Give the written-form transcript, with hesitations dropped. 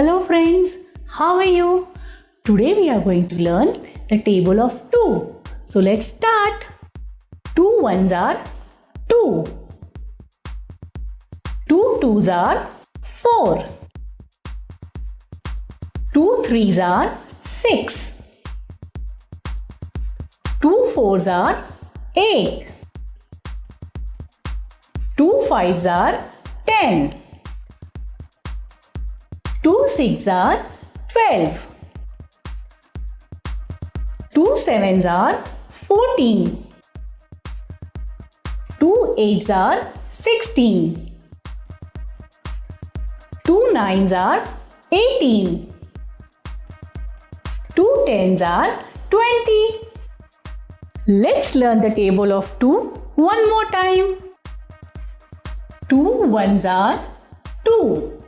Hello friends, how are you? Today we are going to learn the table of 2. So let's start. 2 ones are 2. 2 twos are 4. 2 threes are 6. 2 fours are 8. 2 fives are 10. 2 sixes are 12. 2 sevens are 14. 2 eights are 16. 2 nines are 18. 2 tens are 20. Let's learn the table of 2 one more time. 2 ones are 2.